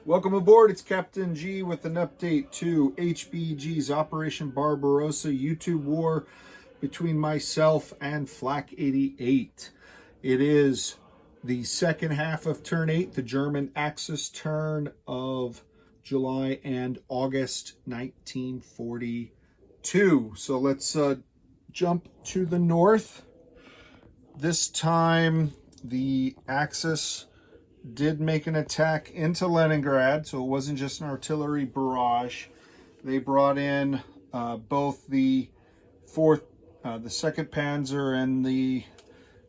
Welcome aboard. It's Captain G with an update to HBG's Operation Barbarossa YouTube war between myself and Flak 88. It is the second half of turn 8, the German Axis turn of July and August 1942. So let's jump to the north. This time the Axis did make an attack into Leningrad, so it wasn't just an artillery barrage. They brought in both the 2nd Panzer and the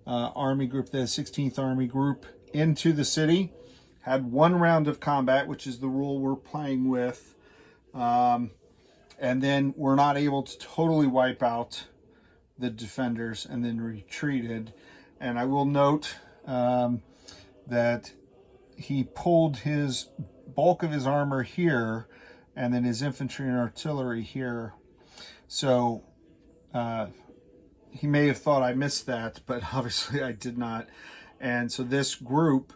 Army Group, the 16th Army Group, into the city. Had one round of combat, which is the rule we're playing with, and then were not able to totally wipe out the defenders, and then retreated. And I will note that he pulled his bulk of his armor here, and then his infantry and artillery here. So he may have thought I missed that, but obviously I did not. And so this group,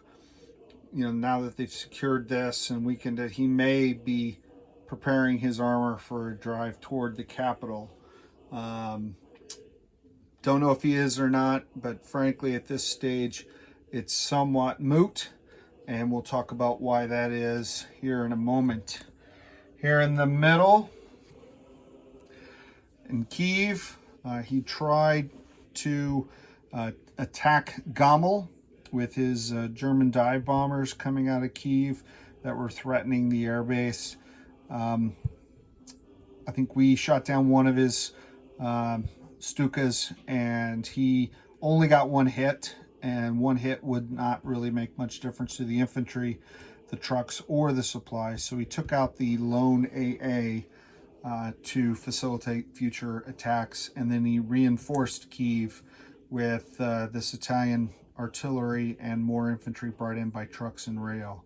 now that they've secured this and weakened it, he may be preparing his armor for a drive toward the capital. Don't know if he is or not, but frankly at this stage it's somewhat moot. And we'll talk about why that is here in a moment. Here in the middle, in Kiev, he tried to attack Gomel with his German dive bombers coming out of Kiev that were threatening the airbase. I think we shot down one of his Stukas, and he only got one hit. And one hit would not really make much difference to the infantry, the trucks, or the supplies. So he took out the lone AA to facilitate future attacks. And then he reinforced Kiev with this Italian artillery and more infantry brought in by trucks and rail.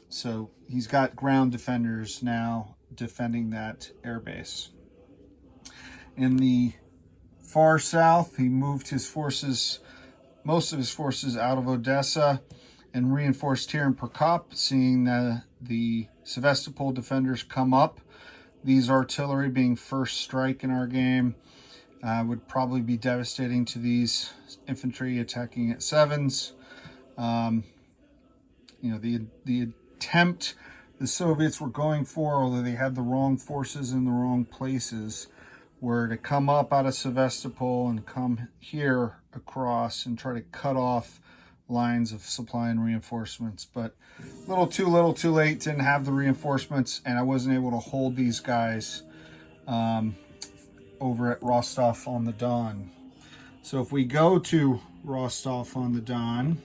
So he's got ground defenders now defending that airbase. In the far south, he moved his forces, most of his forces, out of Odessa and reinforced here in Prokop, seeing the Sevastopol defenders come up. These artillery, being first strike in our game, would probably be devastating to these infantry attacking at sevens. The attempt the Soviets were going for, although they had the wrong forces in the wrong places, were to come up out of Sevastopol and come here across and try to cut off lines of supply and reinforcements. But a little too late, didn't have the reinforcements, and I wasn't able to hold these guys over at Rostov-on-the-Don. So if we go to Rostov-on-the-Don,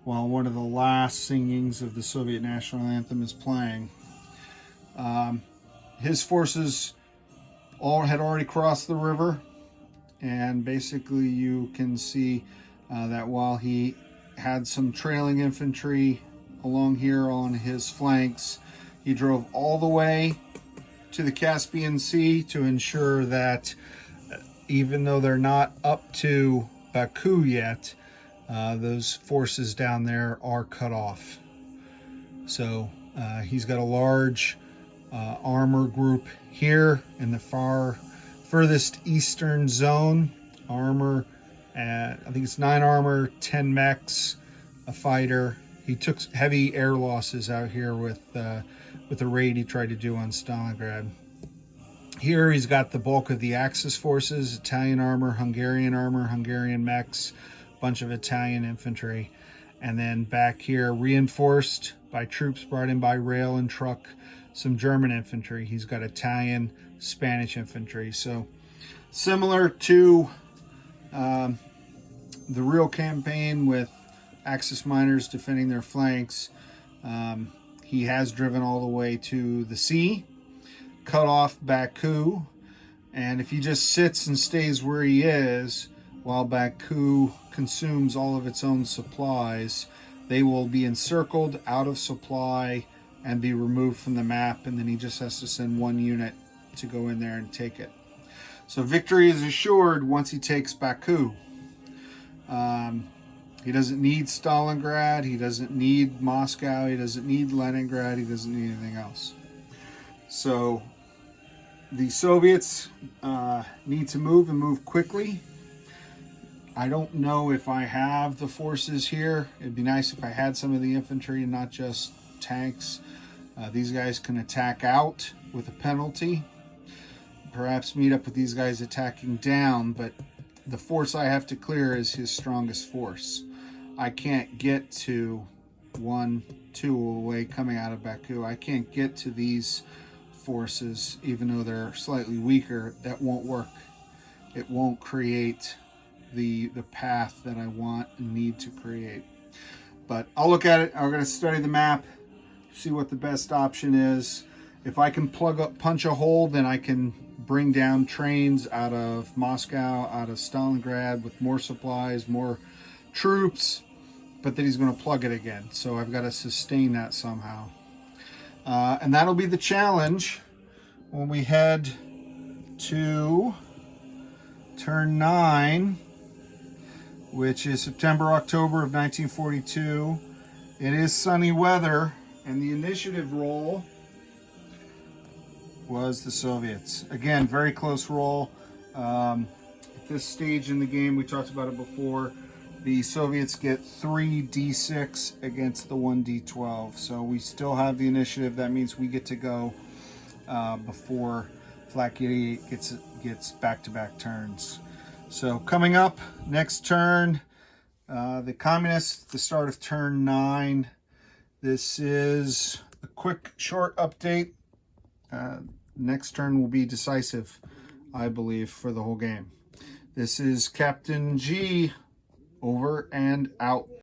while one of the last singings of the Soviet national anthem is playing, his forces had already crossed the river, and basically you can see that while he had some trailing infantry along here on his flanks, he drove all the way to the Caspian Sea to ensure that even though they're not up to Baku yet, those forces down there are cut off. So he's got a large armor group here in the furthest eastern zone. Armor, I think it's 9 armor, 10 mechs, a fighter. He took heavy air losses out here with the raid he tried to do on Stalingrad. Here he's got the bulk of the Axis forces, Italian armor, Hungarian mechs, bunch of Italian infantry. And then back here, reinforced by troops brought in by rail and truck, some German infantry. He's got Italian, Spanish infantry. So similar to the real campaign with Axis miners defending their flanks, he has driven all the way to the sea, cut off Baku, and if he just sits and stays where he is while Baku consumes all of its own supplies, they will be encircled, out of supply, and be removed from the map, and then he just has to send one unit to go in there and take it. So victory is assured once he takes Baku. He doesn't need Stalingrad. He doesn't need Moscow. He doesn't need Leningrad. He doesn't need anything else. So the Soviets need to move and move quickly. I don't know if I have the forces here. It'd be nice if I had some of the infantry and not just tanks. These guys can attack out with a penalty. Perhaps meet up with these guys attacking down, but the force I have to clear is his strongest force. I can't get to 1, 2 away coming out of Baku. I can't get to these forces, even though they're slightly weaker. That won't work. It won't create the path that I want and need to create. But I'll look at it. I'm going to study the map, see what the best option is. If I can punch a hole, then I can bring down trains out of Moscow, out of Stalingrad with more supplies, more troops, but then he's going to plug it again. So I've got to sustain that somehow. And that'll be the challenge when we head to turn 9, which is September, October of 1942. It is sunny weather, and the initiative roll was the Soviets. Again, very close roll. At this stage in the game, we talked about it before, the Soviets get 3d6 against the 1d12. So we still have the initiative. That means we get to go before Flat Kitty gets back-to-back turns. So coming up, next turn, the Communists, the start of turn 9. This is a quick, short update. Next turn will be decisive, I believe, for the whole game. This is Captain G, over and out.